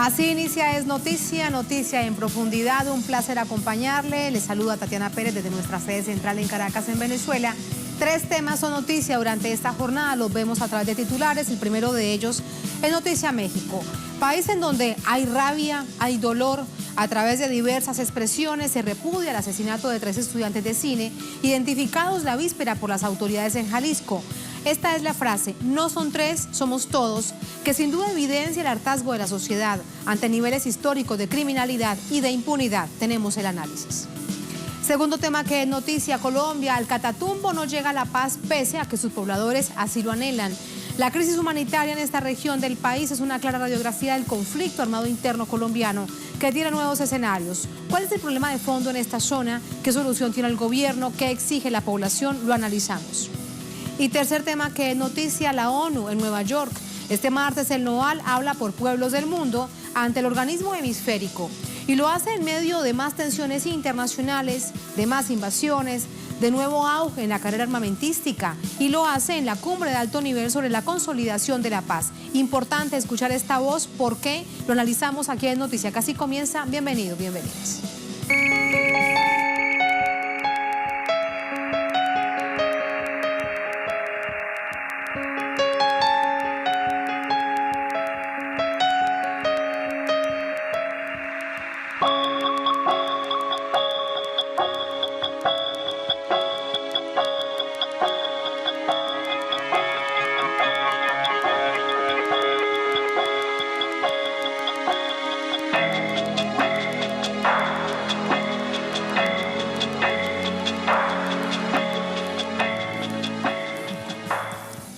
Así inicia Es Noticia, noticia en profundidad. Un placer acompañarle. Les saluda Tatiana Pérez desde nuestra sede central en Caracas, en Venezuela. 3 temas son noticia durante esta jornada, los vemos a través de titulares. El primero de ellos es Noticia México, país en donde hay rabia, hay dolor. A través de diversas expresiones se repudia el asesinato de 3 estudiantes de cine, identificados la víspera por las autoridades en Jalisco. Esta es la frase, no son 3, somos todos, que sin duda evidencia el hartazgo de la sociedad ante niveles históricos de criminalidad y de impunidad. Tenemos el análisis. Segundo tema que es noticia, Colombia, al Catatumbo no llega la paz pese a que sus pobladores así lo anhelan. La crisis humanitaria en esta región del país es una clara radiografía del conflicto armado interno colombiano que tiene nuevos escenarios. ¿Cuál es el problema de fondo en esta zona? ¿Qué solución tiene el gobierno? ¿Qué exige la población? Lo analizamos. Y tercer tema que es noticia, la ONU en Nueva York. Este martes el NOAL habla por pueblos del mundo ante el organismo hemisférico y lo hace en medio de más tensiones internacionales, de más invasiones, de nuevo auge en la carrera armamentística, y lo hace en la cumbre de alto nivel sobre la consolidación de la paz. Importante escuchar esta voz porque lo analizamos aquí en Noticia. Casi comienza. Bienvenidos, bienvenidas.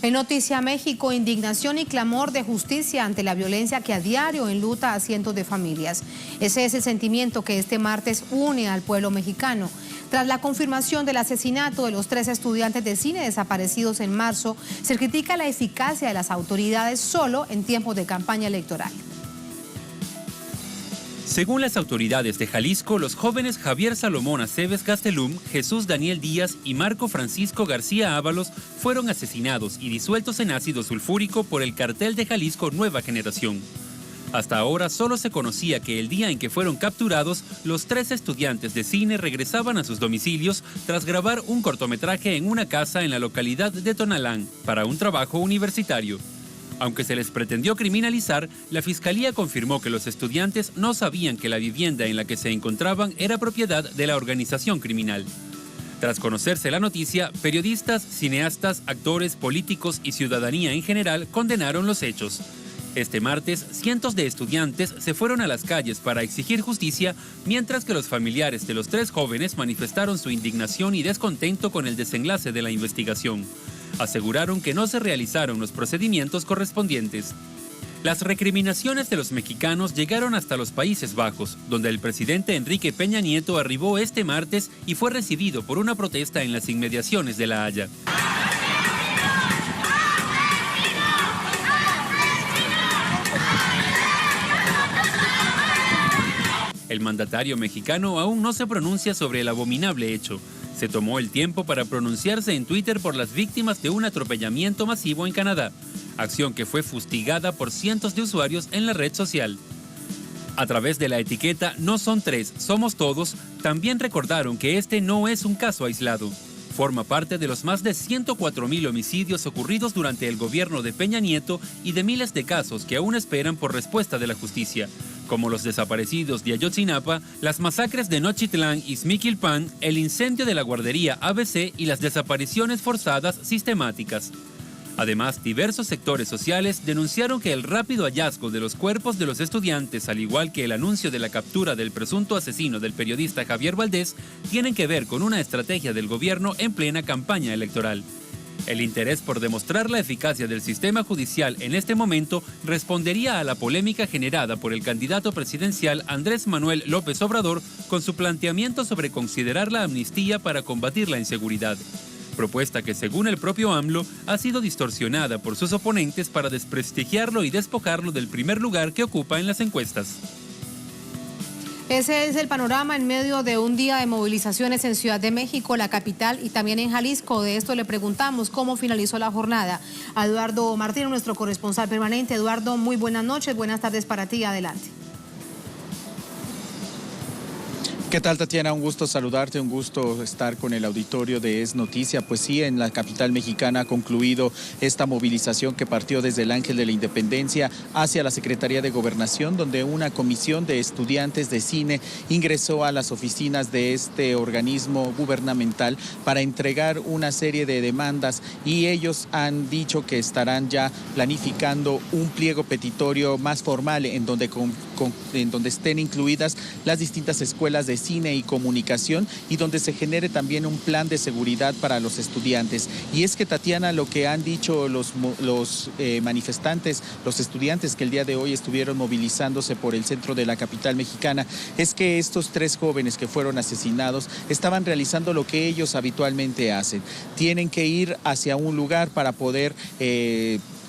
En Noticia México, indignación y clamor de justicia ante la violencia que a diario enluta a cientos de familias. Ese es el sentimiento que este martes une al pueblo mexicano. Tras la confirmación del asesinato de los 3 estudiantes de cine desaparecidos en marzo, se critica la eficacia de las autoridades solo en tiempos de campaña electoral. Según las autoridades de Jalisco, los jóvenes Javier Salomón Aceves Gastelum, Jesús Daniel Díaz y Marco Francisco García Ábalos fueron asesinados y disueltos en ácido sulfúrico por el cartel de Jalisco Nueva Generación. Hasta ahora solo se conocía que el día en que fueron capturados, los 3 estudiantes de cine regresaban a sus domicilios tras grabar un cortometraje en una casa en la localidad de Tonalán para un trabajo universitario. Aunque se les pretendió criminalizar, la Fiscalía confirmó que los estudiantes no sabían que la vivienda en la que se encontraban era propiedad de la organización criminal. Tras conocerse la noticia, periodistas, cineastas, actores, políticos y ciudadanía en general condenaron los hechos. Este martes, cientos de estudiantes se fueron a las calles para exigir justicia, mientras que los familiares de los 3 jóvenes manifestaron su indignación y descontento con el desenlace de la investigación. Aseguraron que no se realizaron los procedimientos correspondientes. Las recriminaciones de los mexicanos llegaron hasta los Países Bajos, donde el presidente Enrique Peña Nieto arribó este martes y fue recibido por una protesta en las inmediaciones de La Haya. El mandatario mexicano aún no se pronuncia sobre el abominable hecho. Se tomó el tiempo para pronunciarse en Twitter por las víctimas de un atropellamiento masivo en Canadá, acción que fue fustigada por cientos de usuarios en la red social. A través de la etiqueta "No son 3, somos todos", también recordaron que este no es un caso aislado. Forma parte de los más de 104,000 homicidios ocurridos durante el gobierno de Peña Nieto y de miles de casos que aún esperan por respuesta de la justicia, como los desaparecidos de Ayotzinapa, las masacres de Nochitlán y Xmiquilpan, el incendio de la guardería ABC y las desapariciones forzadas sistemáticas. Además, diversos sectores sociales denunciaron que el rápido hallazgo de los cuerpos de los estudiantes, al igual que el anuncio de la captura del presunto asesino del periodista Javier Valdés, tienen que ver con una estrategia del gobierno en plena campaña electoral. El interés por demostrar la eficacia del sistema judicial en este momento respondería a la polémica generada por el candidato presidencial Andrés Manuel López Obrador con su planteamiento sobre considerar la amnistía para combatir la inseguridad. Propuesta que, según el propio AMLO, ha sido distorsionada por sus oponentes para desprestigiarlo y despojarlo del primer lugar que ocupa en las encuestas. Ese es el panorama en medio de un día de movilizaciones en Ciudad de México, la capital, y también en Jalisco. De esto le preguntamos cómo finalizó la jornada a Eduardo Martínez, nuestro corresponsal permanente. Eduardo, muy buenas noches, buenas tardes para ti, adelante. ¿Qué tal, Tatiana? Un gusto saludarte, un gusto estar con el auditorio de Es Noticia. Pues sí, en la capital mexicana ha concluido esta movilización que partió desde el Ángel de la Independencia hacia la Secretaría de Gobernación, donde una comisión de estudiantes de cine ingresó a las oficinas de este organismo gubernamental para entregar una serie de demandas, y ellos han dicho que estarán ya planificando un pliego petitorio más formal en donde estén incluidas las distintas escuelas de cine y comunicación, y donde se genere también un plan de seguridad para los estudiantes. Y es que, Tatiana, lo que han dicho los manifestantes, los estudiantes que el día de hoy estuvieron movilizándose por el centro de la capital mexicana, es que estos 3 jóvenes que fueron asesinados estaban realizando lo que ellos habitualmente hacen. Tienen que ir hacia un lugar para poder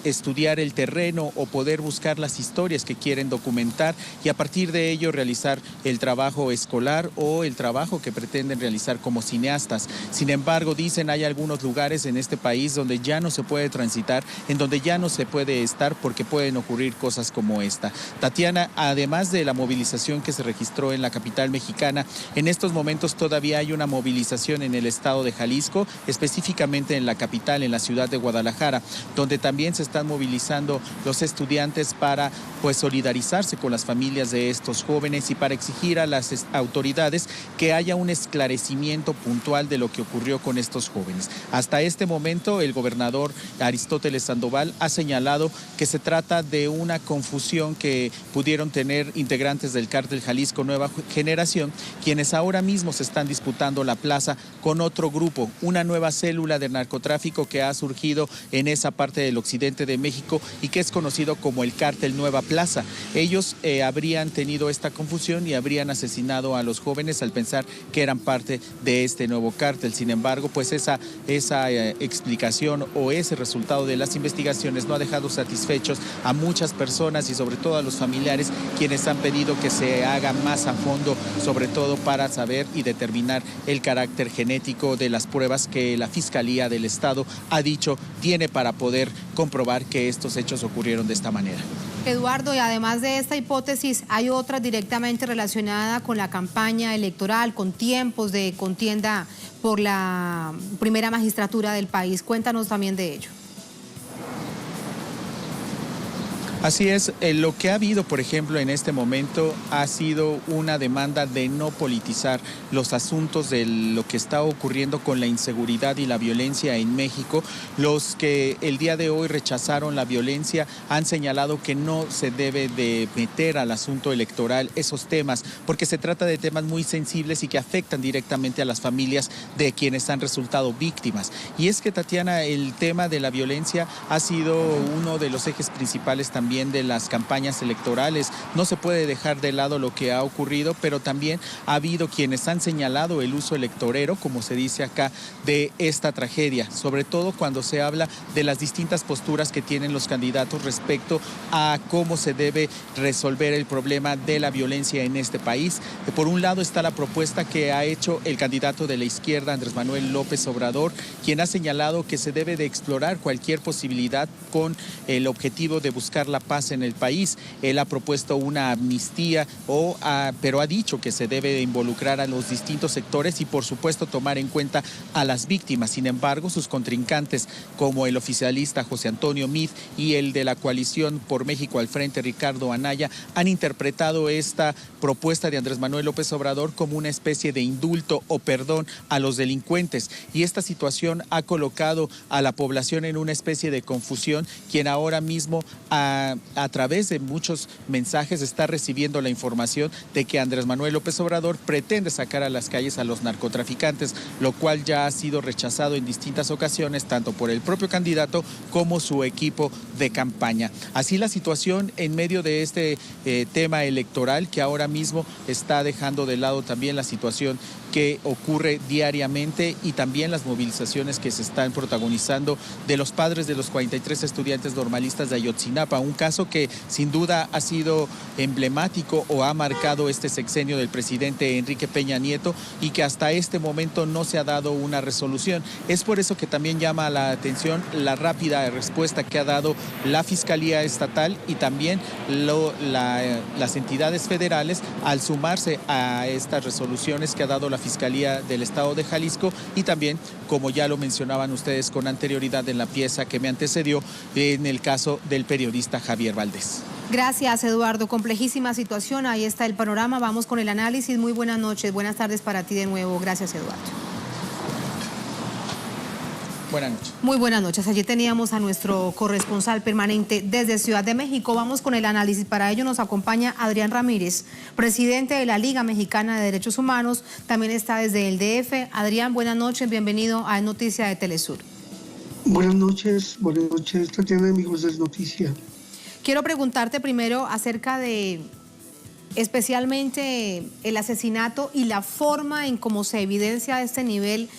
estudiar el terreno o poder buscar las historias que quieren documentar, y a partir de ello realizar el trabajo escolar o el trabajo que pretenden realizar como cineastas. Sin embargo, dicen, hay algunos lugares en este país donde ya no se puede transitar, en donde ya no se puede estar, porque pueden ocurrir cosas como esta. Tatiana, además de la movilización que se registró en la capital mexicana, en estos momentos todavía hay una movilización en el estado de Jalisco, específicamente en la capital, en la ciudad de Guadalajara, donde también se están movilizando los estudiantes para solidarizarse con las familias de estos jóvenes y para exigir a las autoridades que haya un esclarecimiento puntual de lo que ocurrió con estos jóvenes. Hasta este momento, el gobernador Aristóteles Sandoval ha señalado que se trata de una confusión que pudieron tener integrantes del cártel Jalisco Nueva Generación, quienes ahora mismo se están disputando la plaza con otro grupo, una nueva célula de narcotráfico que ha surgido en esa parte del occidente de México y que es conocido como el cártel Nueva Plaza. Ellos habrían tenido esta confusión y habrían asesinado a los jóvenes al pensar que eran parte de este nuevo cártel. Sin embargo, pues esa explicación o ese resultado de las investigaciones no ha dejado satisfechos a muchas personas y sobre todo a los familiares, quienes han pedido que se haga más a fondo, sobre todo para saber y determinar el carácter genético de las pruebas que la Fiscalía del Estado ha dicho tiene para poder comprobar que estos hechos ocurrieron de esta manera. Eduardo, y además de esta hipótesis, ¿hay otra directamente relacionada con la campaña electoral, con tiempos de contienda por la primera magistratura del país? Cuéntanos también de ello. Así es, lo que ha habido, por ejemplo, en este momento ha sido una demanda de no politizar los asuntos de lo que está ocurriendo con la inseguridad y la violencia en México. Los que el día de hoy rechazaron la violencia han señalado que no se debe de meter al asunto electoral esos temas, porque se trata de temas muy sensibles y que afectan directamente a las familias de quienes han resultado víctimas. Y es que, Tatiana, el tema de la violencia ha sido uno de los ejes principales también de las campañas electorales. No se puede dejar de lado lo que ha ocurrido, pero también ha habido quienes han señalado el uso electorero, como se dice acá, de esta tragedia, sobre todo cuando se habla de las distintas posturas que tienen los candidatos respecto a cómo se debe resolver el problema de la violencia en este país. Por un lado está la propuesta que ha hecho el candidato de la izquierda, Andrés Manuel López Obrador, quien ha señalado que se debe de explorar cualquier posibilidad con el objetivo de buscar la paz en el país. Él ha propuesto una amnistía, pero ha dicho que se debe de involucrar a los distintos sectores y, por supuesto, tomar en cuenta a las víctimas. Sin embargo, sus contrincantes, como el oficialista José Antonio Meade y el de la coalición por México al frente, Ricardo Anaya, han interpretado esta propuesta de Andrés Manuel López Obrador como una especie de indulto o perdón a los delincuentes. Y esta situación ha colocado a la población en una especie de confusión, quien ahora mismo a través de muchos mensajes está recibiendo la información de que Andrés Manuel López Obrador pretende sacar a las calles a los narcotraficantes, lo cual ya ha sido rechazado en distintas ocasiones, tanto por el propio candidato como su equipo de campaña. Así la situación en medio de este tema electoral, que ahora mismo está dejando de lado también la situación que ocurre diariamente y también las movilizaciones que se están protagonizando de los padres de los 43 estudiantes normalistas de Ayotzinapa, un un caso que sin duda ha sido emblemático o ha marcado este sexenio del presidente Enrique Peña Nieto y que hasta este momento no se ha dado una resolución. Es por eso que también llama la atención la rápida respuesta que ha dado la Fiscalía Estatal y también las entidades federales al sumarse a estas resoluciones que ha dado la Fiscalía del Estado de Jalisco y también, como ya lo mencionaban ustedes con anterioridad en la pieza que me antecedió, en el caso del periodista Javier Valdés. Gracias, Eduardo. Complejísima situación. Ahí está el panorama. Vamos con el análisis. Muy buenas noches. Buenas tardes para ti de nuevo. Gracias, Eduardo. Buenas noches. Muy buenas noches. Allí teníamos a nuestro corresponsal permanente desde Ciudad de México. Vamos con el análisis. Para ello nos acompaña Adrián Ramírez, presidente de la Liga Mexicana de Derechos Humanos. También está desde el DF. Adrián, buenas noches. Bienvenido a Noticia de Telesur. Buenas noches, Tatiana, amigos de Noticia. Quiero preguntarte primero acerca de especialmente el asesinato y la forma en cómo se evidencia este nivel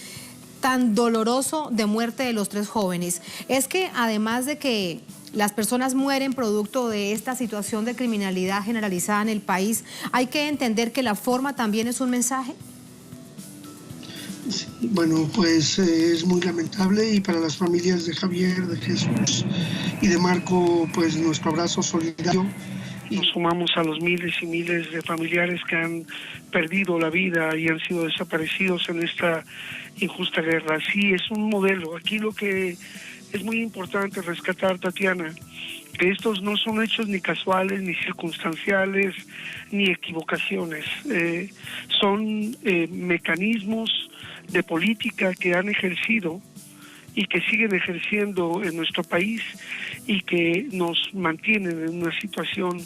tan doloroso de muerte de los 3 jóvenes. Es que además de que las personas mueren producto de esta situación de criminalidad generalizada en el país, hay que entender que la forma también es un mensaje. Sí, bueno, pues es muy lamentable y para las familias de Javier, de Jesús y de Marco, pues nuestro abrazo solidario. Nos sumamos a los miles y miles de familiares que han perdido la vida y han sido desaparecidos en esta injusta guerra. Sí, es un modelo. Aquí lo que es muy importante rescatar, Tatiana, que estos no son hechos ni casuales, ni circunstanciales, ni equivocaciones. Son mecanismos de política que han ejercido y que siguen ejerciendo en nuestro país y que nos mantienen en una situación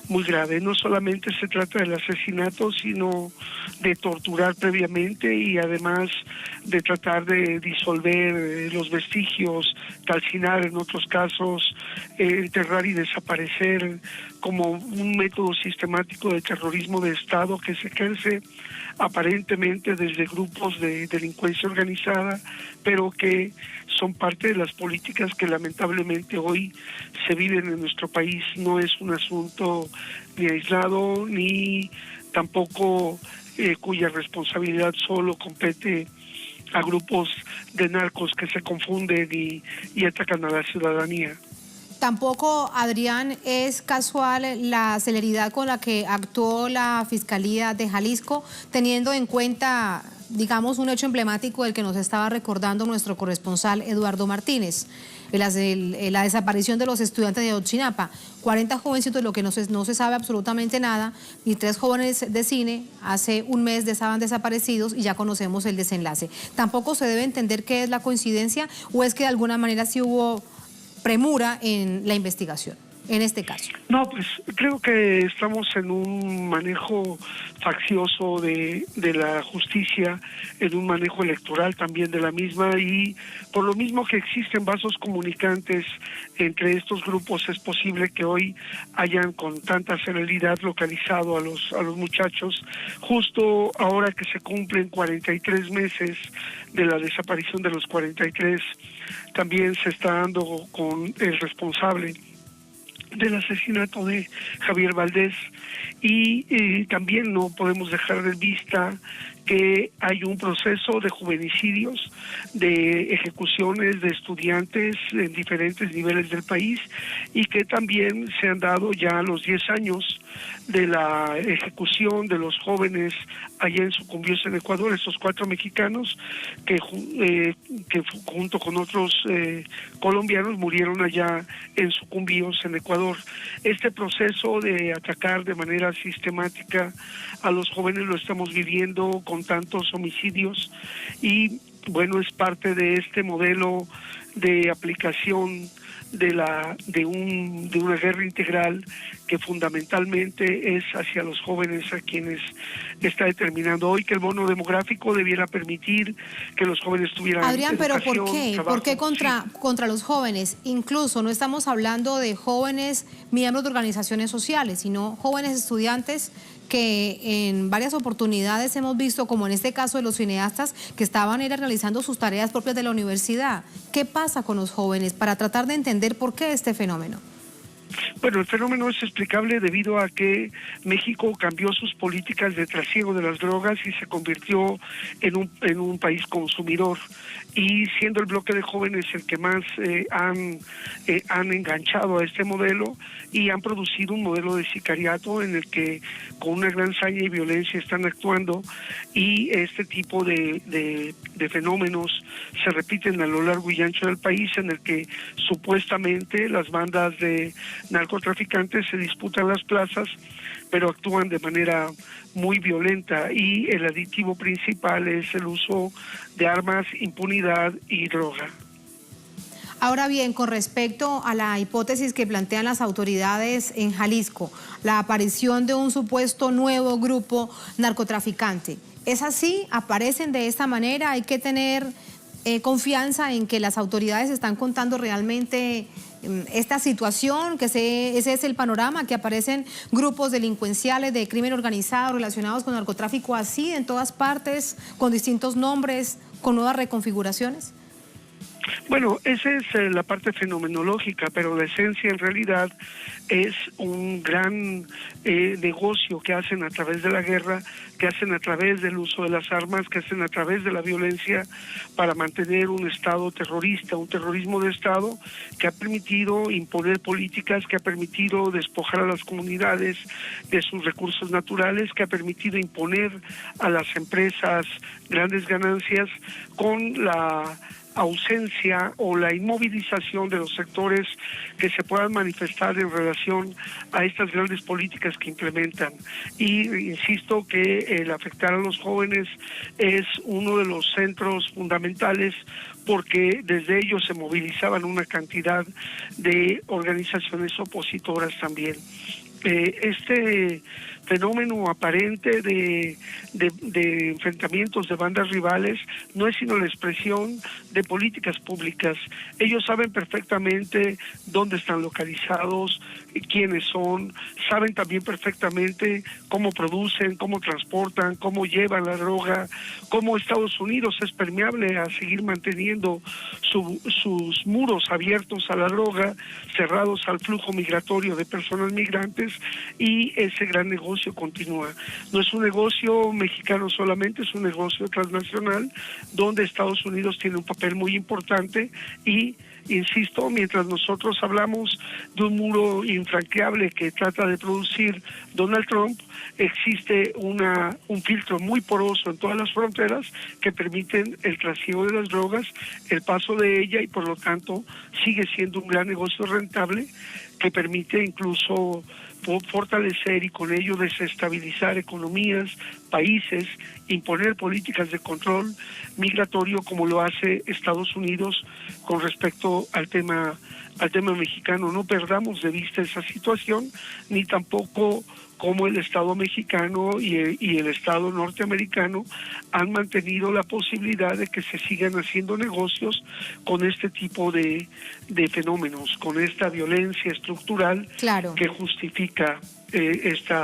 muy grave. No solamente se trata del asesinato, sino de torturar previamente y además de tratar de disolver los vestigios, calcinar en otros casos, enterrar y desaparecer como un método sistemático de terrorismo de Estado que se ejerce aparentemente desde grupos de delincuencia organizada, pero que son parte de las políticas que lamentablemente hoy se viven en nuestro país. No es un asunto ni aislado, ni tampoco cuya responsabilidad solo compete a grupos de narcos que se confunden y atacan a la ciudadanía. Tampoco, Adrián, es casual la celeridad con la que actuó la Fiscalía de Jalisco, teniendo en cuenta, digamos, un hecho emblemático del que nos estaba recordando nuestro corresponsal Eduardo Martínez, la desaparición de los estudiantes de Ayotzinapa. 40 jovencitos de lo que no se sabe absolutamente nada, y 3 jóvenes de cine hace un mes estaban desaparecidos y ya conocemos el desenlace. Tampoco se debe entender qué es la coincidencia o es que de alguna manera sí hubo premura en la investigación, en este caso. No, pues creo que estamos en un manejo faccioso de la justicia, en un manejo electoral también de la misma, y por lo mismo que existen vasos comunicantes entre estos grupos, es posible que hoy hayan con tanta celeridad localizado a los muchachos, justo ahora que se cumplen 43 meses de la desaparición de los 43, también se está dando con el responsable del asesinato de Javier Valdés y también no podemos dejar de vista que hay un proceso de juvenicidios, de ejecuciones de estudiantes en diferentes niveles del país y que también se han dado ya los 10 años de la ejecución de los jóvenes allá en Sucumbíos, en Ecuador, estos 4 mexicanos que junto con otros colombianos murieron allá en Sucumbíos, en Ecuador. Este proceso de atacar de manera sistemática a los jóvenes lo estamos viviendo con tantos homicidios y bueno, es parte de este modelo de aplicación de una guerra integral que fundamentalmente es hacia los jóvenes, a quienes está determinando hoy que el bono demográfico debiera permitir que los jóvenes tuvieran Adrián, pero ¿por qué? Trabajo. ¿Por qué contra los jóvenes? Incluso no estamos hablando de jóvenes miembros de organizaciones sociales, sino jóvenes estudiantes que en varias oportunidades hemos visto, como en este caso de los cineastas, que estaban realizando sus tareas propias de la universidad. ¿Qué pasa con los jóvenes para tratar de entender por qué este fenómeno? Bueno, el fenómeno es explicable debido a que México cambió sus políticas de trasiego de las drogas y se convirtió en un país consumidor. Y siendo el bloque de jóvenes el que más han enganchado a este modelo y han producido un modelo de sicariato en el que con una gran saña y violencia están actuando, y este tipo de fenómenos se repiten a lo largo y ancho del país, en el que supuestamente las bandas de narcotraficantes se disputan las plazas, pero actúan de manera muy violenta, y el aditivo principal es el uso de armas, impunidad y droga. Ahora bien, con respecto a la hipótesis que plantean las autoridades en Jalisco, la aparición de un supuesto nuevo grupo narcotraficante, ¿es así? ¿Aparecen de esta manera? ¿Hay que tener confianza en que las autoridades están contando realmente esta situación, que ese es el panorama, que aparecen grupos delincuenciales de crimen organizado relacionados con narcotráfico así en todas partes, con distintos nombres, con nuevas reconfiguraciones? Bueno, esa es la parte fenomenológica, pero la esencia en realidad es un gran negocio que hacen a través de la guerra, que hacen a través del uso de las armas, que hacen a través de la violencia para mantener un Estado terrorista, un terrorismo de Estado que ha permitido imponer políticas, que ha permitido despojar a las comunidades de sus recursos naturales, que ha permitido imponer a las empresas grandes ganancias con la ausencia o la inmovilización de los sectores que se puedan manifestar en relación a estas grandes políticas que implementan. Y insisto que el afectar a los jóvenes es uno de los centros fundamentales, porque desde ellos se movilizaban una cantidad de organizaciones opositoras también. Este fenómeno aparente de enfrentamientos de bandas rivales no es sino la expresión de políticas públicas. Ellos saben perfectamente dónde están localizados, quiénes son, saben también perfectamente cómo producen, cómo transportan, cómo llevan la droga, cómo Estados Unidos es permeable a seguir manteniendo sus muros abiertos a la droga, cerrados al flujo migratorio de personas migrantes, y ese gran negocio continúa. No es un negocio mexicano solamente, es un negocio transnacional donde Estados Unidos tiene un papel muy importante. Y insisto, mientras nosotros hablamos de un muro infranqueable que trata de producir Donald Trump, existe un filtro muy poroso en todas las fronteras que permiten el trasiego de las drogas, el paso de ella, y por lo tanto sigue siendo un gran negocio rentable que permite incluso fortalecer y con ello desestabilizar economías, países, imponer políticas de control migratorio, como lo hace Estados Unidos con respecto al tema mexicano. No perdamos de vista esa situación, ni tampoco cómo el Estado mexicano y el Estado norteamericano han mantenido la posibilidad de que se sigan haciendo negocios con este tipo de fenómenos, con esta violencia estructural, claro, que justifica este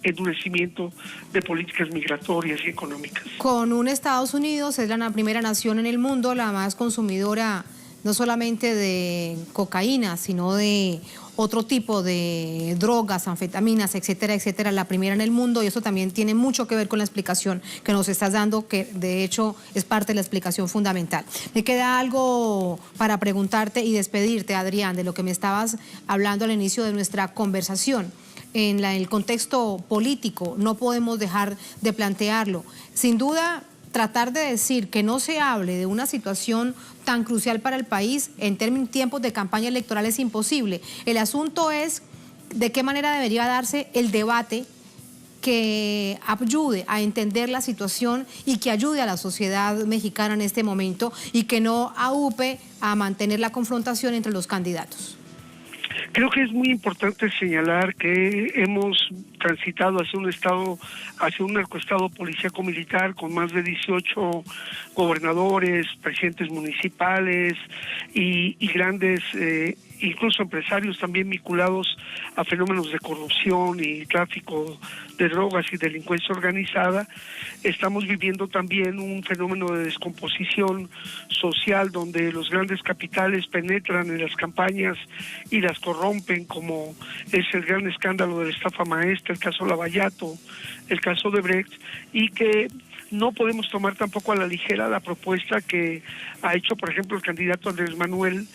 endurecimiento de políticas migratorias y económicas. Con un Estados Unidos, es la primera nación en el mundo, la más consumidora no solamente de cocaína, sino de otro tipo de drogas, anfetaminas, etcétera, etcétera, la primera en el mundo, y eso también tiene mucho que ver con la explicación que nos estás dando, que de hecho es parte de la explicación fundamental. Me queda algo para preguntarte y despedirte, Adrián, de lo que me estabas hablando al inicio de nuestra conversación. En el contexto político no podemos dejar de plantearlo. Sin duda, tratar de decir que no se hable de una situación tan crucial para el país en tiempos de campaña electoral es imposible. El asunto es de qué manera debería darse el debate que ayude a entender la situación y que ayude a la sociedad mexicana en este momento, y que no aupe a mantener la confrontación entre los candidatos. Creo que es muy importante señalar que hemos transitado hacia un narcoestado policíaco militar con más de 18 gobernadores, presidentes municipales y grandes incluso empresarios también vinculados a fenómenos de corrupción y tráfico de drogas y delincuencia organizada. Estamos viviendo también un fenómeno de descomposición social donde los grandes capitales penetran en las campañas y las corrompen, como es el gran escándalo de la estafa maestra, el caso Lavallato, el caso de Brecht, y que no podemos tomar tampoco a la ligera la propuesta que ha hecho, por ejemplo, el candidato Andrés Manuel,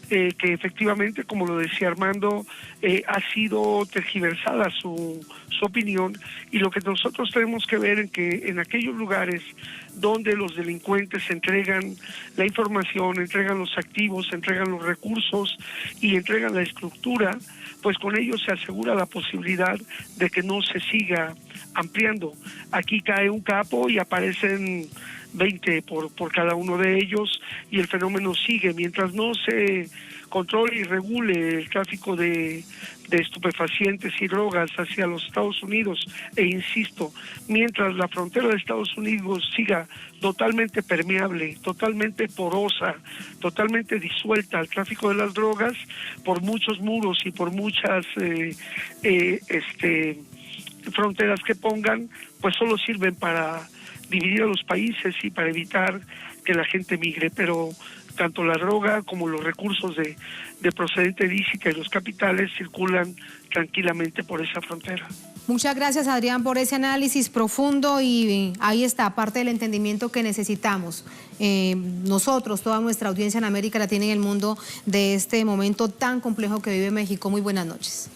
que efectivamente, como lo decía Armando, ha sido tergiversada su opinión, y lo que nosotros tenemos que ver en que en aquellos lugares donde los delincuentes entregan la información, entregan los activos, entregan los recursos y entregan la estructura, pues con ello se asegura la posibilidad de que no se siga ampliando. Aquí cae un capo y aparecen 20 por cada uno de ellos, y el fenómeno sigue. Mientras no se controle y regule el tráfico de estupefacientes y drogas hacia los Estados Unidos, e insisto, mientras la frontera de Estados Unidos siga totalmente permeable, totalmente porosa, totalmente disuelta al tráfico de las drogas, por muchos muros y por muchas fronteras que pongan, pues solo sirven para dividir a los países y para evitar que la gente migre. Pero tanto la droga como los recursos de procedente ilícita y los capitales circulan tranquilamente por esa frontera. Muchas gracias, Adrián, por ese análisis profundo, y ahí está parte del entendimiento que necesitamos nosotros, toda nuestra audiencia en América Latina y en el mundo, de este momento tan complejo que vive México. Muy buenas noches.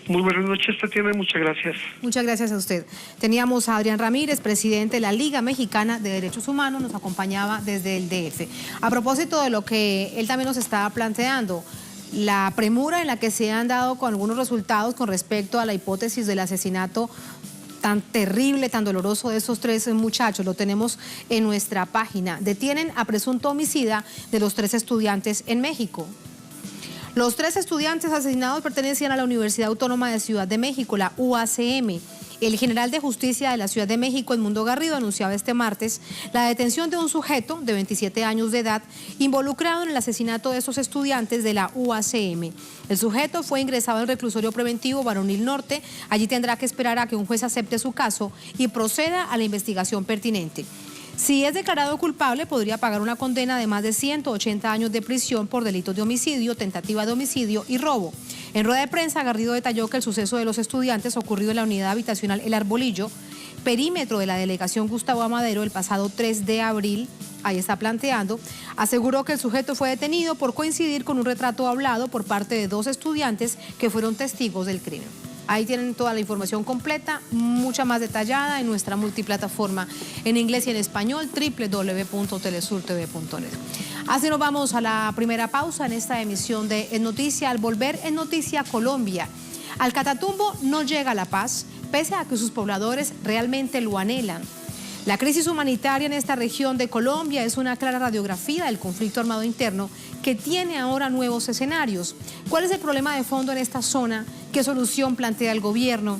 Muy buenas noches, Tatiana, muchas gracias. Muchas gracias a usted. Teníamos a Adrián Ramírez, presidente de la Liga Mexicana de Derechos Humanos, nos acompañaba desde el DF. A propósito de lo que él también nos estaba planteando, la premura en la que se han dado con algunos resultados con respecto a la hipótesis del asesinato tan terrible, tan doloroso de esos 3 muchachos, lo tenemos en nuestra página. Detienen a presunto homicida de los 3 estudiantes en México. Los 3 estudiantes asesinados pertenecían a la Universidad Autónoma de Ciudad de México, la UACM. El general de Justicia de la Ciudad de México, Edmundo Garrido, anunciaba este martes la detención de un sujeto de 27 años de edad involucrado en el asesinato de esos estudiantes de la UACM. El sujeto fue ingresado al reclusorio preventivo Varonil Norte. Allí tendrá que esperar a que un juez acepte su caso y proceda a la investigación pertinente. Si es declarado culpable, podría pagar una condena de más de 180 años de prisión por delitos de homicidio, tentativa de homicidio y robo. En rueda de prensa, Garrido detalló que el suceso de los estudiantes ocurrido en la unidad habitacional El Arbolillo, perímetro de la delegación Gustavo Amadero, el pasado 3 de abril, ahí está planteando, aseguró que el sujeto fue detenido por coincidir con un retrato hablado por parte de 2 estudiantes que fueron testigos del crimen. Ahí tienen toda la información completa, mucha más detallada en nuestra multiplataforma en inglés y en español, www.telesurtv.net. Así nos vamos a la primera pausa en esta emisión de En Noticia. Al volver, En Noticia Colombia. Al Catatumbo no llega la paz, pese a que sus pobladores realmente lo anhelan. La crisis humanitaria en esta región de Colombia es una clara radiografía del conflicto armado interno que tiene ahora nuevos escenarios. ¿Cuál es el problema de fondo en esta zona? ¿Qué solución plantea el gobierno?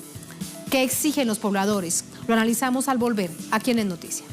¿Qué exigen los pobladores? Lo analizamos al volver, aquí en Noticia.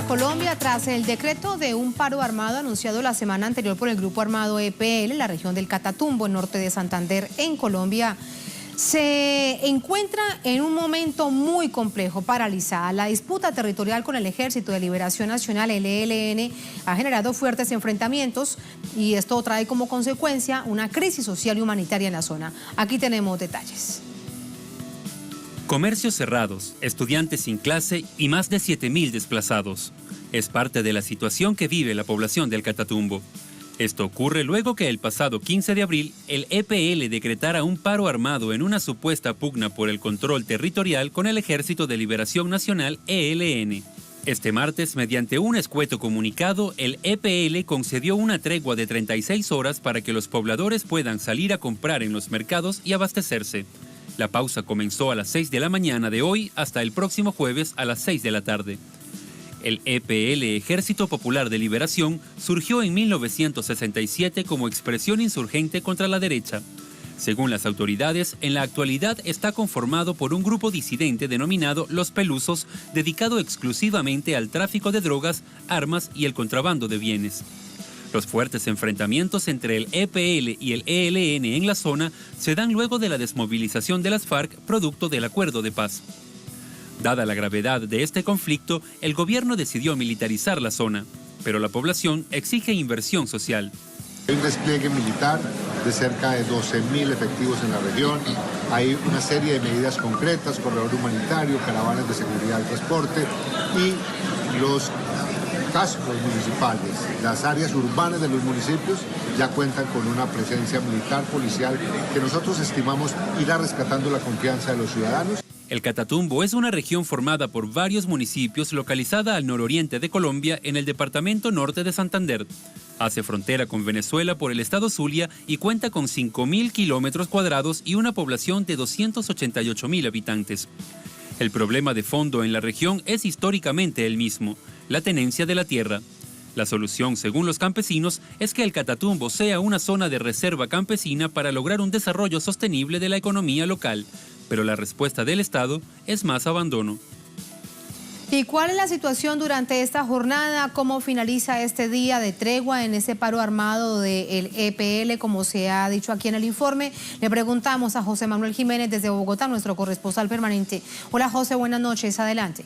Colombia, tras el decreto de un paro armado anunciado la semana anterior por el grupo armado EPL en la región del Catatumbo, en norte de Santander, en Colombia, se encuentra en un momento muy complejo, paralizada. La disputa territorial con el Ejército de Liberación Nacional, el ELN, ha generado fuertes enfrentamientos y esto trae como consecuencia una crisis social y humanitaria en la zona. Aquí tenemos detalles. Comercios cerrados, estudiantes sin clase y más de 7.000 desplazados. Es parte de la situación que vive la población del Catatumbo. Esto ocurre luego que el pasado 15 de abril el EPL decretara un paro armado en una supuesta pugna por el control territorial con el Ejército de Liberación Nacional, ELN. Este martes, mediante un escueto comunicado, el EPL concedió una tregua de 36 horas para que los pobladores puedan salir a comprar en los mercados y abastecerse. La pausa comenzó a las 6 de la mañana de hoy hasta el próximo jueves a las 6 de la tarde. El EPL, Ejército Popular de Liberación, surgió en 1967 como expresión insurgente contra la derecha. Según las autoridades, en la actualidad está conformado por un grupo disidente denominado Los Pelusos, dedicado exclusivamente al tráfico de drogas, armas y el contrabando de bienes. Los fuertes enfrentamientos entre el EPL y el ELN en la zona se dan luego de la desmovilización de las FARC, producto del acuerdo de paz. Dada la gravedad de este conflicto, el gobierno decidió militarizar la zona, pero la población exige inversión social. Hay un despliegue militar de cerca de 12.000 efectivos en la región. Hay una serie de medidas concretas, corredor humanitario, caravanas de seguridad del transporte y los cascos municipales. Las áreas urbanas de los municipios ya cuentan con una presencia militar, policial, que nosotros estimamos irá rescatando la confianza de los ciudadanos. El Catatumbo es una región formada por varios municipios localizada al nororiente de Colombia en el departamento norte de Santander. Hace frontera con Venezuela por el estado Zulia y cuenta con 5.000 kilómetros cuadrados y una población de 288.000 habitantes. El problema de fondo en la región es históricamente el mismo, la tenencia de la tierra. La solución, según los campesinos, es que el Catatumbo sea una zona de reserva campesina para lograr un desarrollo sostenible de la economía local. Pero la respuesta del Estado es más abandono. ¿Y cuál es la situación durante esta jornada? ¿Cómo finaliza este día de tregua en ese paro armado del EPL, como se ha dicho aquí en el informe? Le preguntamos a José Manuel Jiménez desde Bogotá, nuestro corresponsal permanente. Hola José, buenas noches, adelante.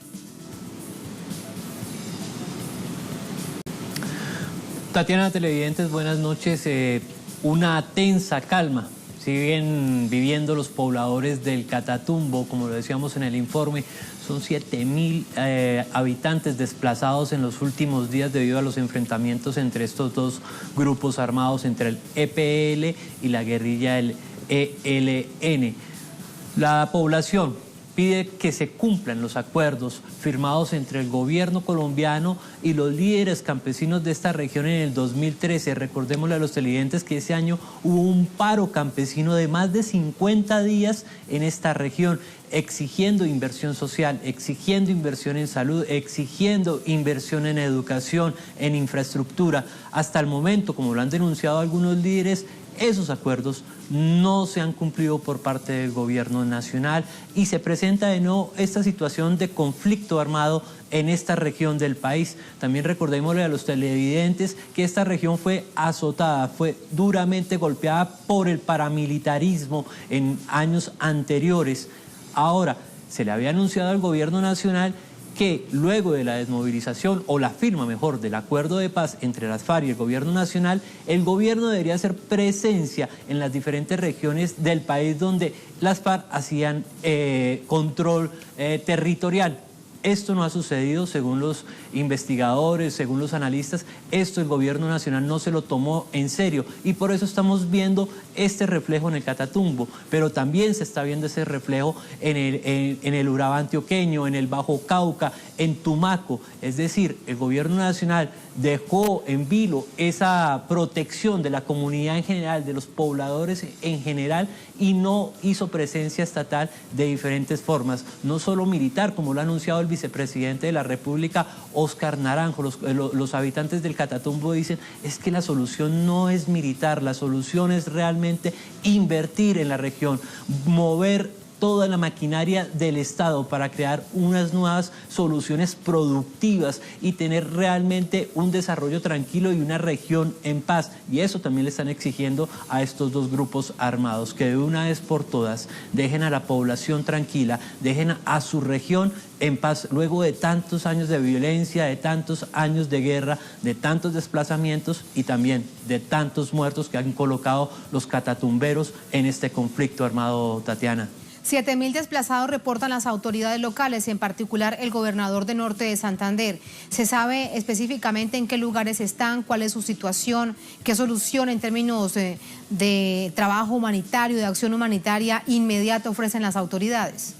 Tatiana, televidentes, buenas noches. Una tensa calma siguen viviendo los pobladores del Catatumbo, como lo decíamos en el informe. Son 7.000 habitantes desplazados en los últimos días debido a los enfrentamientos entre estos dos grupos armados, entre el EPL y la guerrilla del ELN. La población pide que se cumplan los acuerdos firmados entre el gobierno colombiano y los líderes campesinos de esta región en el 2013. Recordémosle a los televidentes que ese año hubo un paro campesino de más de 50 días en esta región, exigiendo inversión social, exigiendo inversión en salud, exigiendo inversión en educación, en infraestructura. Hasta el momento, como lo han denunciado algunos líderes, esos acuerdos no se han cumplido por parte del gobierno nacional y se presenta de nuevo esta situación de conflicto armado en esta región del país. También recordémosle a los televidentes que esta región fue azotada, fue duramente golpeada por el paramilitarismo en años anteriores. Ahora, se le había anunciado al gobierno nacional que luego de la desmovilización, o la firma mejor, del acuerdo de paz entre las FARC y el gobierno nacional, el gobierno debería hacer presencia en las diferentes regiones del país donde las FARC hacían control territorial. Esto no ha sucedido, según los investigadores, según los analistas. Esto el gobierno nacional no se lo tomó en serio y por eso estamos viendo este reflejo en el Catatumbo, pero también se está viendo ese reflejo en el Urabá antioqueño, en el Bajo Cauca, en Tumaco. Es decir, el gobierno nacional dejó en vilo esa protección de la comunidad en general, de los pobladores en general, y no hizo presencia estatal de diferentes formas, no solo militar, como lo ha anunciado el vicepresidente de la República, Óscar Naranjo. Los habitantes del Catatumbo dicen, es que la solución no es militar, la solución es realmente invertir en la región, mover toda la maquinaria del Estado para crear unas nuevas soluciones productivas y tener realmente un desarrollo tranquilo y una región en paz. Y eso también le están exigiendo a estos dos grupos armados, que de una vez por todas dejen a la población tranquila, dejen a su región en paz, luego de tantos años de violencia, de tantos años de guerra, de tantos desplazamientos y también de tantos muertos que han colocado los catatumberos en este conflicto armado, Tatiana. 7.000 desplazados reportan las autoridades locales, en particular el gobernador de Norte de Santander. ¿Se sabe específicamente en qué lugares están, cuál es su situación, qué solución en términos de trabajo humanitario, de acción humanitaria inmediata ofrecen las autoridades?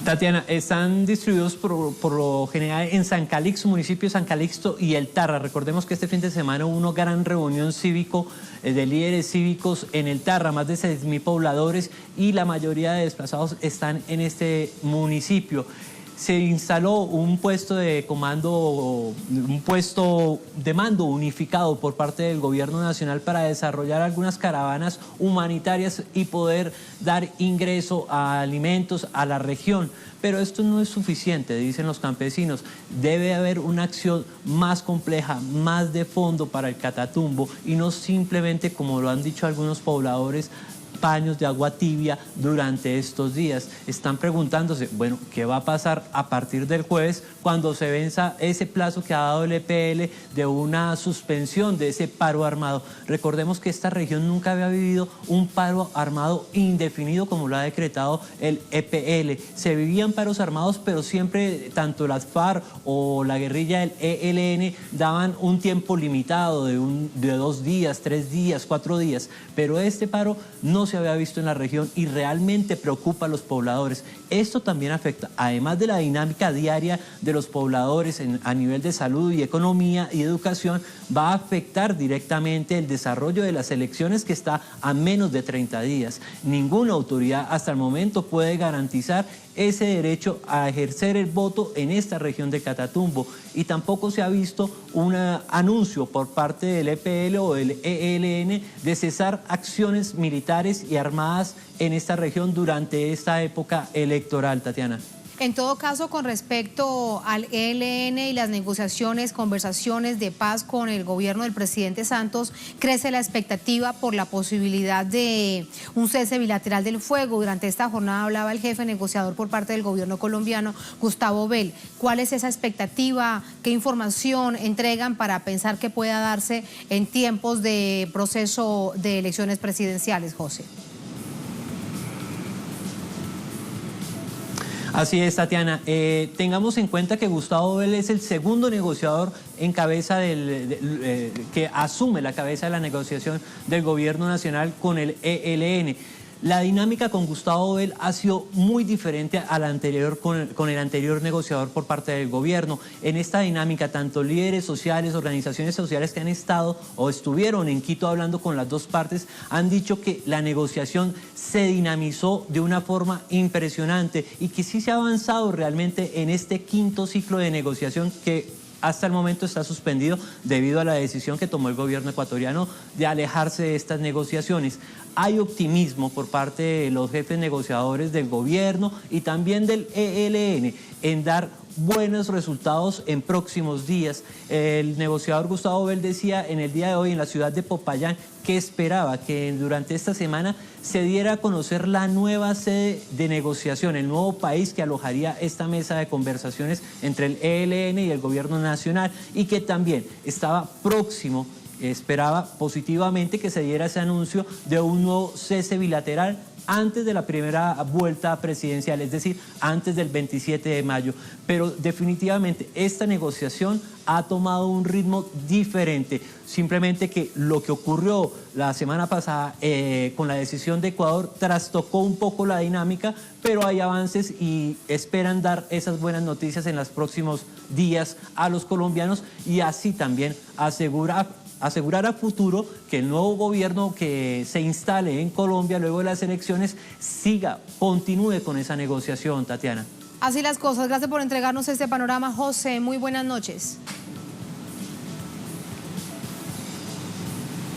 Tatiana, están distribuidos por lo general en San Calixto, municipio de San Calixto y El Tarra. Recordemos que este fin de semana hubo una gran reunión cívico de líderes cívicos en El Tarra, más de 6.000 pobladores y la mayoría de desplazados están en este municipio. Se instaló un puesto de comando, un puesto de mando unificado por parte del gobierno nacional para desarrollar algunas caravanas humanitarias y poder dar ingreso a alimentos a la región. Pero esto no es suficiente, dicen los campesinos. Debe haber una acción más compleja, más de fondo para el Catatumbo y no simplemente, como lo han dicho algunos pobladores, paños de agua tibia durante estos días. Están preguntándose, bueno, ¿qué va a pasar a partir del jueves cuando se venza ese plazo que ha dado el EPL de una suspensión de ese paro armado? Recordemos que esta región nunca había vivido un paro armado indefinido como lo ha decretado el EPL. Se vivían paros armados, pero siempre tanto las FARC o la guerrilla del ELN daban un tiempo limitado de 2 días, 3 días, 4 días, pero este paro no se había visto en la región y realmente preocupa a los pobladores. Esto también afecta, además de la dinámica diaria de los pobladores a nivel de salud y economía y educación, va a afectar directamente el desarrollo de las elecciones que está a menos de 30 días. Ninguna autoridad hasta el momento puede garantizar ese derecho a ejercer el voto en esta región de Catatumbo y tampoco se ha visto un anuncio por parte del EPL o del ELN de cesar acciones militares y armadas en esta región durante esta época electoral, Tatiana. En todo caso, con respecto al ELN y las negociaciones, conversaciones de paz con el gobierno del presidente Santos, crece la expectativa por la posibilidad de un cese bilateral del fuego. Durante esta jornada hablaba el jefe negociador por parte del gobierno colombiano, Gustavo Bell. ¿Cuál es esa expectativa? ¿Qué información entregan para pensar que pueda darse en tiempos de proceso de elecciones presidenciales, José? Así es, Tatiana. Tengamos en cuenta que Gustavo Bell es el segundo negociador en cabeza que asume la cabeza de la negociación del gobierno nacional con el ELN. La dinámica con Gustavo Bell ha sido muy diferente a la anterior con el anterior negociador por parte del gobierno. En esta dinámica, tanto líderes sociales, organizaciones sociales que han estado o estuvieron en Quito hablando con las dos partes, han dicho que la negociación se dinamizó de una forma impresionante y que sí se ha avanzado realmente en este quinto ciclo de negociación que hasta el momento está suspendido debido a la decisión que tomó el gobierno ecuatoriano de alejarse de estas negociaciones. Hay optimismo por parte de los jefes negociadores del gobierno y también del ELN en dar buenos resultados en próximos días. El negociador Gustavo Bell decía en el día de hoy en la ciudad de Popayán que esperaba que durante esta semana se diera a conocer la nueva sede de negociación, el nuevo país que alojaría esta mesa de conversaciones entre el ELN y el gobierno nacional y que también estaba próximo, esperaba positivamente que se diera ese anuncio de un nuevo cese bilateral antes de la primera vuelta presidencial, es decir, antes del 27 de mayo. Pero definitivamente esta negociación ha tomado un ritmo diferente. Simplemente que lo que ocurrió la semana pasada con la decisión de Ecuador trastocó un poco la dinámica, pero hay avances y esperan dar esas buenas noticias en los próximos días a los colombianos y así también asegurar a futuro que el nuevo gobierno que se instale en Colombia luego de las elecciones continúe con esa negociación, Tatiana. Así las cosas. Gracias por entregarnos este panorama, José. Muy buenas noches.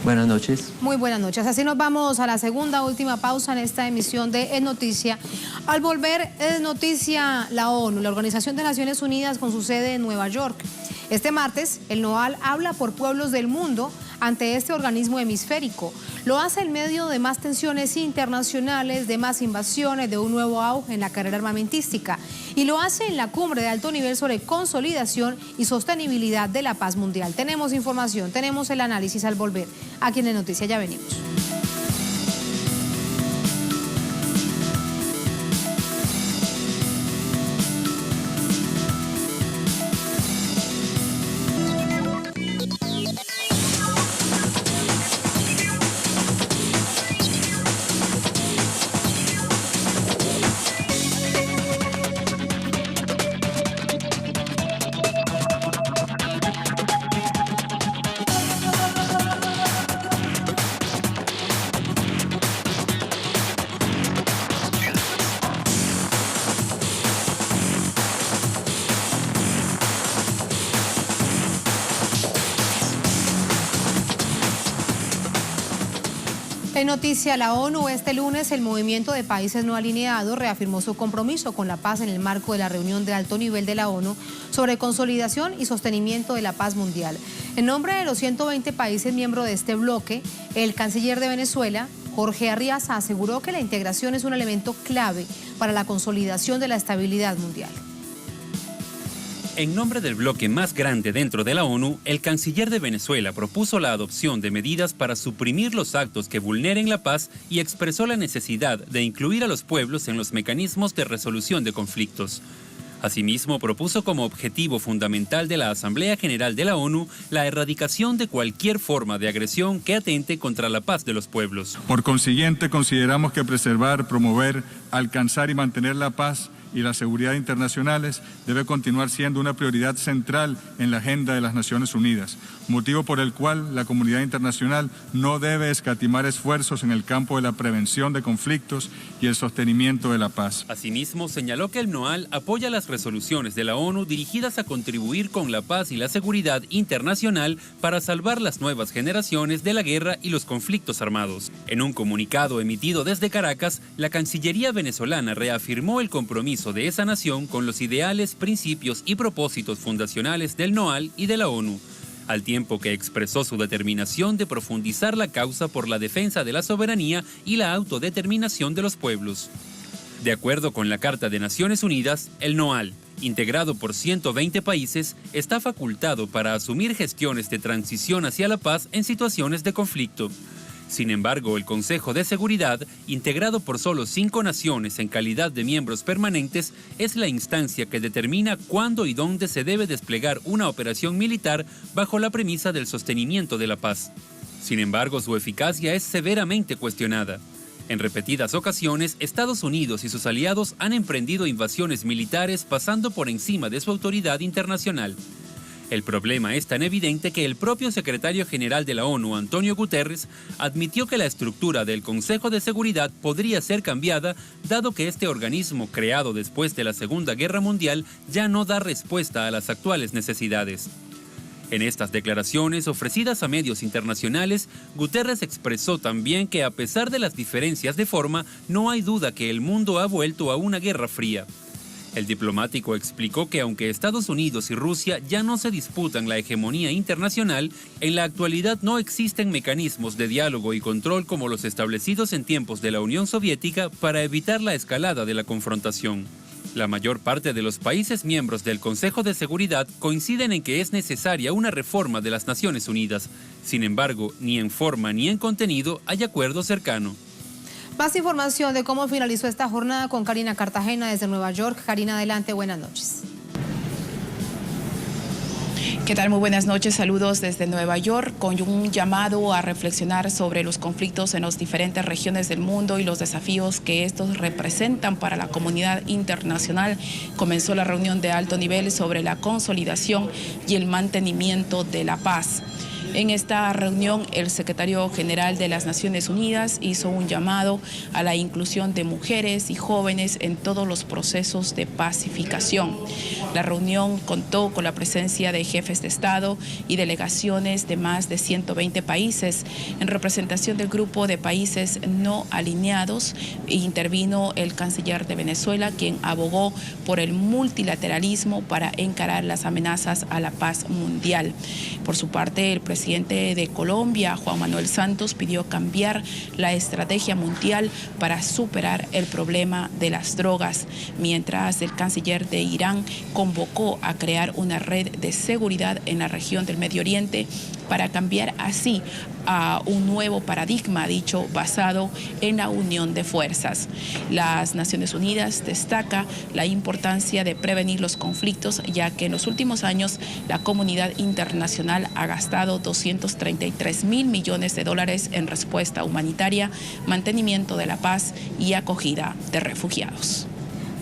Buenas noches. Muy buenas noches. Así nos vamos a la segunda, última pausa en esta emisión de Es Noticia. Al volver, es noticia la ONU, la Organización de Naciones Unidas con su sede en Nueva York. Este martes, el NOAL habla por pueblos del mundo ante este organismo hemisférico. Lo hace en medio de más tensiones internacionales, de más invasiones, de un nuevo auge en la carrera armamentística. Y lo hace en la cumbre de alto nivel sobre consolidación y sostenibilidad de la paz mundial. Tenemos información, tenemos el análisis al volver. Aquí en La Noticia ya venimos. En noticia, la ONU este lunes, el movimiento de países no alineados reafirmó su compromiso con la paz en el marco de la reunión de alto nivel de la ONU sobre consolidación y sostenimiento de la paz mundial. En nombre de los 120 países miembros de este bloque, el canciller de Venezuela, Jorge Arriaza, aseguró que la integración es un elemento clave para la consolidación de la estabilidad mundial. En nombre del bloque más grande dentro de la ONU, el canciller de Venezuela propuso la adopción de medidas para suprimir los actos que vulneren la paz y expresó la necesidad de incluir a los pueblos en los mecanismos de resolución de conflictos. Asimismo, propuso como objetivo fundamental de la Asamblea General de la ONU la erradicación de cualquier forma de agresión que atente contra la paz de los pueblos. Por consiguiente, consideramos que preservar, promover, alcanzar y mantener la paz y la seguridad internacionales debe continuar siendo una prioridad central en la agenda de las Naciones Unidas, motivo por el cual la comunidad internacional no debe escatimar esfuerzos en el campo de la prevención de conflictos y el sostenimiento de la paz. Asimismo, señaló que el NOAL apoya las resoluciones de la ONU dirigidas a contribuir con la paz y la seguridad internacional para salvar las nuevas generaciones de la guerra y los conflictos armados. En un comunicado emitido desde Caracas, la Cancillería venezolana reafirmó el compromiso de esa nación con los ideales, principios y propósitos fundacionales del NOAL y de la ONU, al tiempo que expresó su determinación de profundizar la causa por la defensa de la soberanía y la autodeterminación de los pueblos. De acuerdo con la Carta de Naciones Unidas, el NOAL, integrado por 120 países, está facultado para asumir gestiones de transición hacia la paz en situaciones de conflicto. Sin embargo, el Consejo de Seguridad, integrado por solo 5 naciones en calidad de miembros permanentes, es la instancia que determina cuándo y dónde se debe desplegar una operación militar bajo la premisa del sostenimiento de la paz. Sin embargo, su eficacia es severamente cuestionada. En repetidas ocasiones, Estados Unidos y sus aliados han emprendido invasiones militares pasando por encima de su autoridad internacional. El problema es tan evidente que el propio secretario general de la ONU, Antonio Guterres, admitió que la estructura del Consejo de Seguridad podría ser cambiada, dado que este organismo, creado después de la Segunda Guerra Mundial, ya no da respuesta a las actuales necesidades. En estas declaraciones ofrecidas a medios internacionales, Guterres expresó también que a pesar de las diferencias de forma, no hay duda que el mundo ha vuelto a una guerra fría. El diplomático explicó que aunque Estados Unidos y Rusia ya no se disputan la hegemonía internacional, en la actualidad no existen mecanismos de diálogo y control como los establecidos en tiempos de la Unión Soviética para evitar la escalada de la confrontación. La mayor parte de los países miembros del Consejo de Seguridad coinciden en que es necesaria una reforma de las Naciones Unidas. Sin embargo, ni en forma ni en contenido hay acuerdo cercano. Más información de cómo finalizó esta jornada con Karina Cartagena desde Nueva York. Karina, adelante, buenas noches. ¿Qué tal? Muy buenas noches, saludos desde Nueva York con un llamado a reflexionar sobre los conflictos en las diferentes regiones del mundo y los desafíos que estos representan para la comunidad internacional. Comenzó la reunión de alto nivel sobre la consolidación y el mantenimiento de la paz. En esta reunión, el secretario general de las Naciones Unidas hizo un llamado a la inclusión de mujeres y jóvenes en todos los procesos de pacificación. La reunión contó con la presencia de jefes de Estado y delegaciones de más de 120 países. En representación del grupo de países no alineados, intervino el canciller de Venezuela, quien abogó por el multilateralismo para encarar las amenazas a la paz mundial. Por su parte, el presidente presidente de Colombia, Juan Manuel Santos, pidió cambiar la estrategia mundial para superar el problema de las drogas, mientras el canciller de Irán convocó a crear una red de seguridad en la región del Medio Oriente para cambiar así a un nuevo paradigma, dicho, basado en la unión de fuerzas. Las Naciones Unidas destaca la importancia de prevenir los conflictos, ya que en los últimos años la comunidad internacional ha gastado 233.000 millones de dólares en respuesta humanitaria, mantenimiento de la paz y acogida de refugiados.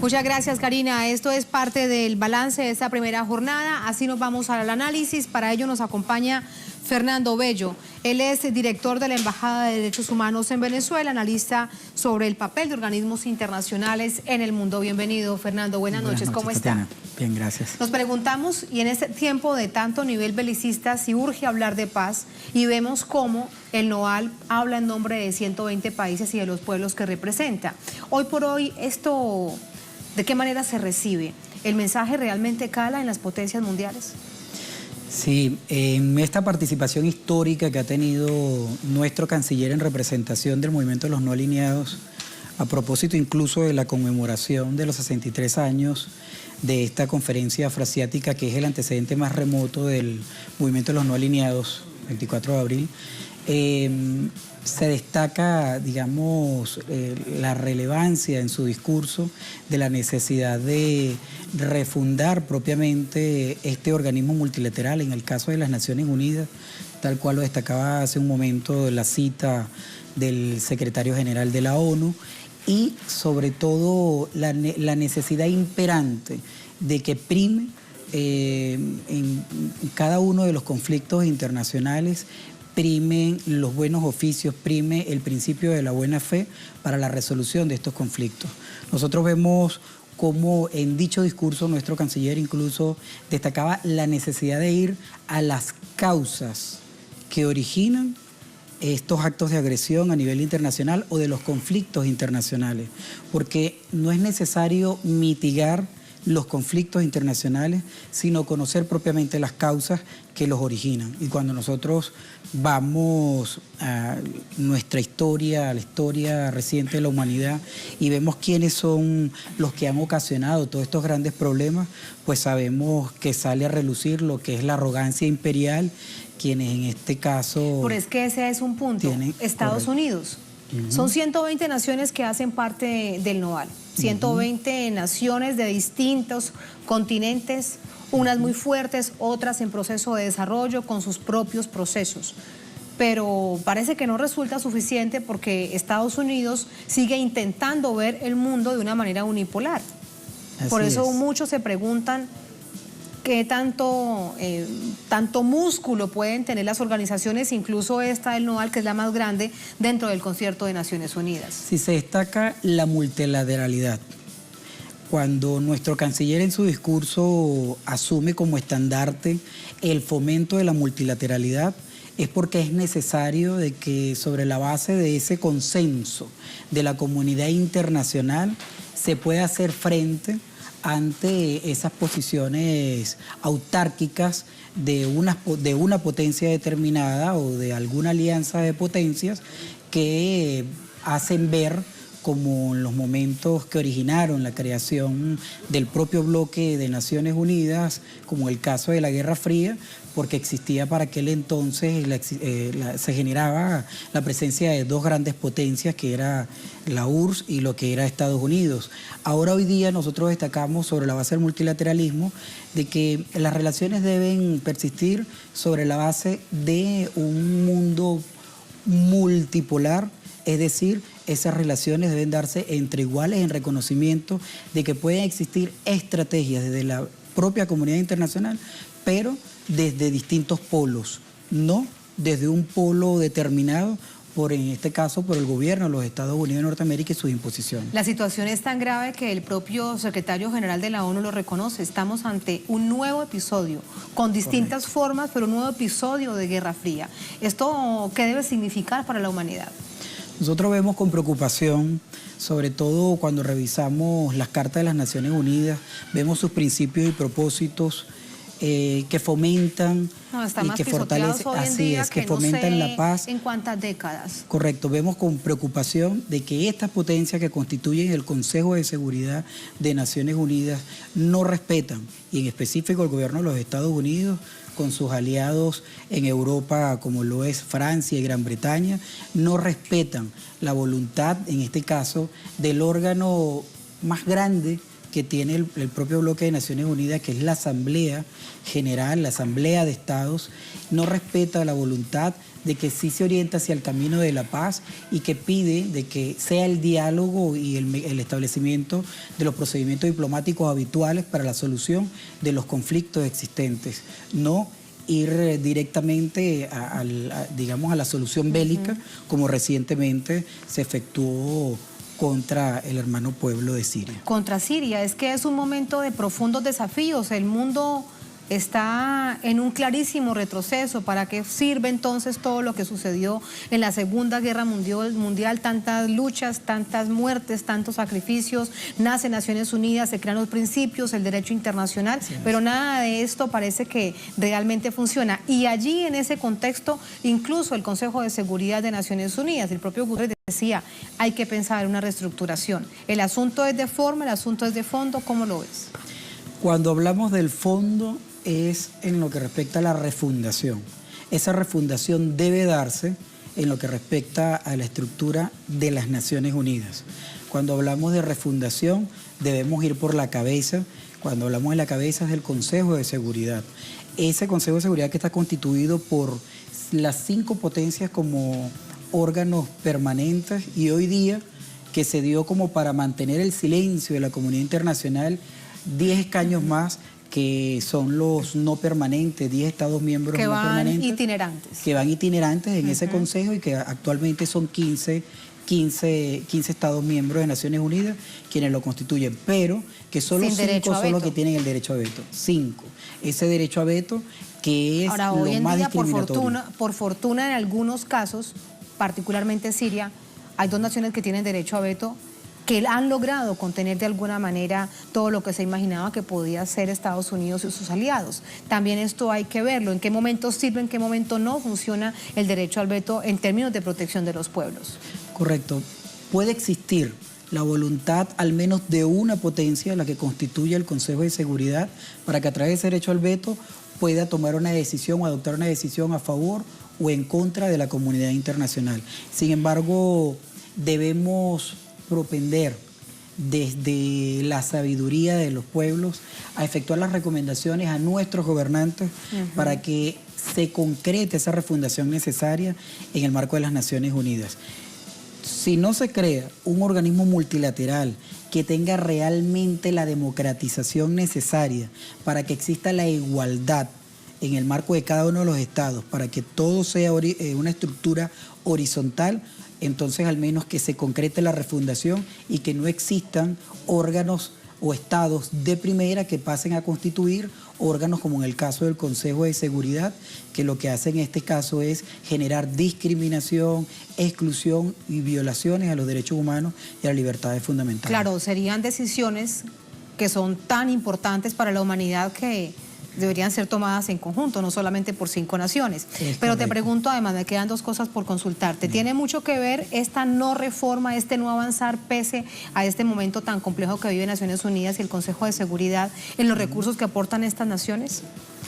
Muchas gracias, Karina. Esto es parte del balance de esta primera jornada. Así nos vamos al análisis. Para ello nos acompaña Fernando Bello. Él es director de la Embajada de Derechos Humanos en Venezuela, analista sobre el papel de organismos internacionales en el mundo. Bienvenido, Fernando. Buenas noches. ¿Cómo está? Bien, gracias. Nos preguntamos, y en este tiempo de tanto nivel belicista, si urge hablar de paz, y vemos cómo el NOAL habla en nombre de 120 países y de los pueblos que representa. Hoy por hoy, esto, ¿de qué manera se recibe? ¿El mensaje realmente cala en las potencias mundiales? Sí, en esta participación histórica que ha tenido nuestro canciller en representación del movimiento de los no alineados, a propósito incluso de la conmemoración de los 63 años de esta conferencia afroasiática, que es el antecedente más remoto del movimiento de los no alineados, 24 de abril, se destaca, digamos, la relevancia en su discurso de la necesidad de refundar propiamente este organismo multilateral, en el caso de las Naciones Unidas, tal cual lo destacaba hace un momento la cita del secretario general de la ONU, y sobre todo la necesidad imperante de que prime en cada uno de los conflictos internacionales, primen los buenos oficios, prime el principio de la buena fe para la resolución de estos conflictos. Nosotros vemos cómo en dicho discurso nuestro canciller incluso destacaba la necesidad de ir a las causas que originan estos actos de agresión a nivel internacional o de los conflictos internacionales, porque no es necesario mitigar los conflictos internacionales, sino conocer propiamente las causas que los originan. Y cuando nosotros vamos a nuestra historia, a la historia reciente de la humanidad, y vemos quiénes son los que han ocasionado todos estos grandes problemas, pues sabemos que sale a relucir lo que es la arrogancia imperial, quienes en este caso... Pero es que ese es un punto. Estados Unidos. Son 120 naciones que hacen parte del NOAL. 120 naciones de distintos continentes, unas muy fuertes, otras en proceso de desarrollo con sus propios procesos. Pero parece que no resulta suficiente porque Estados Unidos sigue intentando ver el mundo de una manera unipolar. Por eso muchos se preguntan qué tanto músculo pueden tener las organizaciones, incluso esta del NOAL, que es la más grande dentro del concierto de Naciones Unidas. Sí, se destaca la multilateralidad. Cuando nuestro canciller en su discurso asume como estandarte el fomento de la multilateralidad, es porque es necesario de que sobre la base de ese consenso de la comunidad internacional se pueda hacer frente ante esas posiciones autárquicas de una potencia determinada o de alguna alianza de potencias que hacen ver, como en los momentos que originaron la creación del propio bloque de Naciones Unidas, como el caso de la Guerra Fría, porque existía para aquel entonces, se generaba la presencia de dos grandes potencias, que era la URSS y lo que era Estados Unidos. Ahora hoy día nosotros destacamos sobre la base del multilateralismo de que las relaciones deben persistir sobre la base de un mundo multipolar, es decir, esas relaciones deben darse entre iguales en reconocimiento de que pueden existir estrategias desde la propia comunidad internacional, pero desde distintos polos, no desde un polo determinado, en este caso por el gobierno de los Estados Unidos de Norteamérica y sus imposiciones. La situación es tan grave que el propio secretario general de la ONU lo reconoce. Estamos ante un nuevo episodio, con distintas formas, pero un nuevo episodio de Guerra Fría. ¿Esto qué debe significar para la humanidad? Nosotros vemos con preocupación, sobre todo cuando revisamos las cartas de las Naciones Unidas, vemos sus principios y propósitos, que fomentan y que fortalecen, así es, que fomentan la paz. ¿En cuántas décadas? Correcto, vemos con preocupación de que estas potencias que constituyen el Consejo de Seguridad de Naciones Unidas no respetan, y en específico el gobierno de los Estados Unidos, con sus aliados en Europa, como lo es Francia y Gran Bretaña, no respetan la voluntad, en este caso, del órgano más grande que tiene el propio bloque de Naciones Unidas, que es la Asamblea General, la Asamblea de Estados. No respeta la voluntad de que sí se orienta hacia el camino de la paz y que pide de que sea el diálogo y el establecimiento de los procedimientos diplomáticos habituales para la solución de los conflictos existentes, no ir directamente digamos, a la solución bélica, como recientemente se efectuó contra el hermano pueblo de Siria. Contra Siria, es que es un momento de profundos desafíos. El mundo está en un clarísimo retroceso. ¿Para qué sirve entonces todo lo que sucedió en la Segunda Guerra Mundial? Tantas luchas, tantas muertes, tantos sacrificios. Nace Naciones Unidas, se crean los principios, el derecho internacional, pero nada de esto parece que realmente funciona. Y allí, en ese contexto, incluso el Consejo de Seguridad de Naciones Unidas, el propio Guterres decía, hay que pensar en una reestructuración. ¿El asunto es de forma, el asunto es de fondo? ¿Cómo lo ves? Cuando hablamos del fondo es en lo que respecta a la refundación. Esa refundación debe darse en lo que respecta a la estructura de las Naciones Unidas. Cuando hablamos de refundación debemos ir por la cabeza. Cuando hablamos de la cabeza es del Consejo de Seguridad. Ese Consejo de Seguridad que está constituido por las 5 potencias como órganos permanentes, y hoy día que se dio como para mantener el silencio de la comunidad internacional 10 escaños más que son los no permanentes, 10 Estados miembros que no permanentes. Que van itinerantes en ese consejo, y que actualmente son 15 Estados miembros de Naciones Unidas quienes lo constituyen, pero que solo 5 son los que tienen el derecho a veto. 5. Ese derecho a veto que es ahora, hoy en día, por fortuna, en algunos casos, particularmente Siria, hay 2 naciones que tienen derecho a veto, que han logrado contener de alguna manera todo lo que se imaginaba que podía ser Estados Unidos y sus aliados. También esto hay que verlo, en qué momento sirve, en qué momento no funciona el derecho al veto en términos de protección de los pueblos. Correcto. Puede existir la voluntad al menos de una potencia, la que constituye el Consejo de Seguridad, para que a través de ese derecho al veto pueda tomar una decisión o adoptar una decisión a favor o en contra de la comunidad internacional. Sin embargo, debemos propender desde la sabiduría de los pueblos a efectuar las recomendaciones a nuestros gobernantes para que se concrete esa refundación necesaria en el marco de las Naciones Unidas. Si no se crea un organismo multilateral que tenga realmente la democratización necesaria para que exista la igualdad en el marco de cada uno de los estados, para que todo sea una estructura horizontal, entonces al menos que se concrete la refundación y que no existan órganos o estados de primera que pasen a constituir órganos como en el caso del Consejo de Seguridad, que lo que hace en este caso es generar discriminación, exclusión y violaciones a los derechos humanos y a las libertades fundamentales. Claro, serían decisiones que son tan importantes para la humanidad que deberían ser tomadas en conjunto, no solamente por 5 naciones. Pero te pregunto, además, me quedan 2 cosas por consultarte. ¿Tiene mucho que ver esta no reforma, este no avanzar pese a este momento tan complejo que vive Naciones Unidas y el Consejo de Seguridad en los recursos que aportan estas naciones?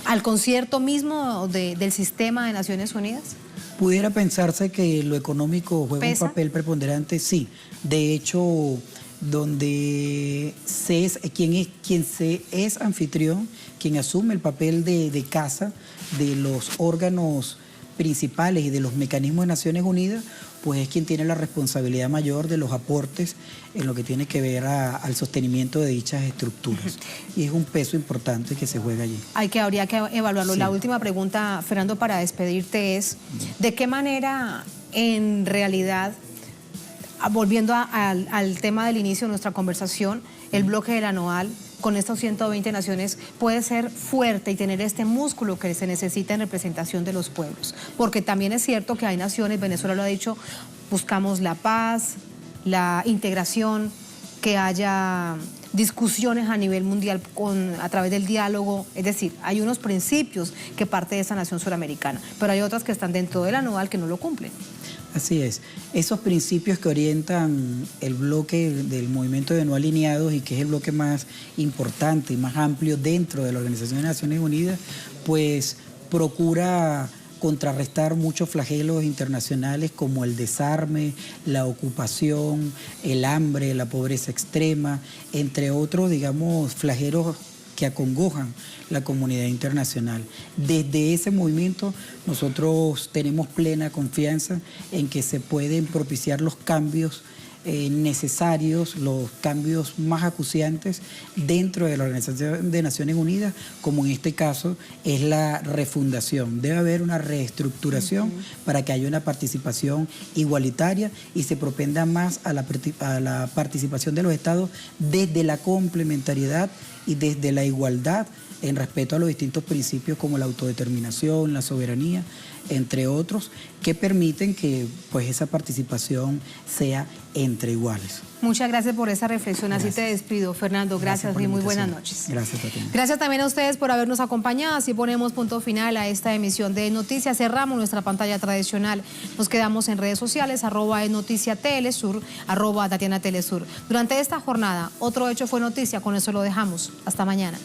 ¿Al concierto mismo del sistema de Naciones Unidas? Pudiera pensarse que lo económico juega un papel preponderante, sí. De hecho, donde quien es anfitrión, quien asume el papel de casa de los órganos principales y de los mecanismos de Naciones Unidas, pues es quien tiene la responsabilidad mayor de los aportes en lo que tiene que ver al sostenimiento de dichas estructuras. Y es un peso importante que se juega allí. Habría que evaluarlo. Sí. La última pregunta, Fernando, para despedirte es, ¿de qué manera en realidad, volviendo al tema del inicio de nuestra conversación, el bloque de la NOAL con estas 120 naciones puede ser fuerte y tener este músculo que se necesita en representación de los pueblos? Porque también es cierto que hay naciones, Venezuela lo ha dicho, buscamos la paz, la integración, que haya discusiones a nivel mundial a través del diálogo. Es decir, hay unos principios que parte de esa nación suramericana, pero hay otras que están dentro de la NOAL que no lo cumplen. Así es. Esos principios que orientan el bloque del movimiento de no alineados y que es el bloque más importante y más amplio dentro de la Organización de Naciones Unidas, pues procura contrarrestar muchos flagelos internacionales como el desarme, la ocupación, el hambre, la pobreza extrema, entre otros, digamos, flagelos que acongojan la comunidad internacional. Desde ese movimiento nosotros tenemos plena confianza en que se pueden propiciar los cambios necesarios, los cambios más acuciantes dentro de la Organización de Naciones Unidas, como en este caso es la refundación. Debe haber una reestructuración para que haya una participación igualitaria y se propenda más a la participación de los estados desde la complementariedad y desde la igualdad en respeto a los distintos principios como la autodeterminación, la soberanía, entre otros, que permiten que pues esa participación sea entre iguales. Muchas gracias por esa reflexión. Gracias. Así te despido, Fernando. Gracias y muy buenas noches. Gracias, Tatiana. Gracias también a ustedes por habernos acompañado. Así ponemos punto final a esta emisión de Noticias. Cerramos nuestra pantalla tradicional. Nos quedamos en redes sociales, @Noticia Telesur, @Tatiana Telesur. Durante esta jornada, otro hecho fue noticia. Con eso lo dejamos. Hasta mañana.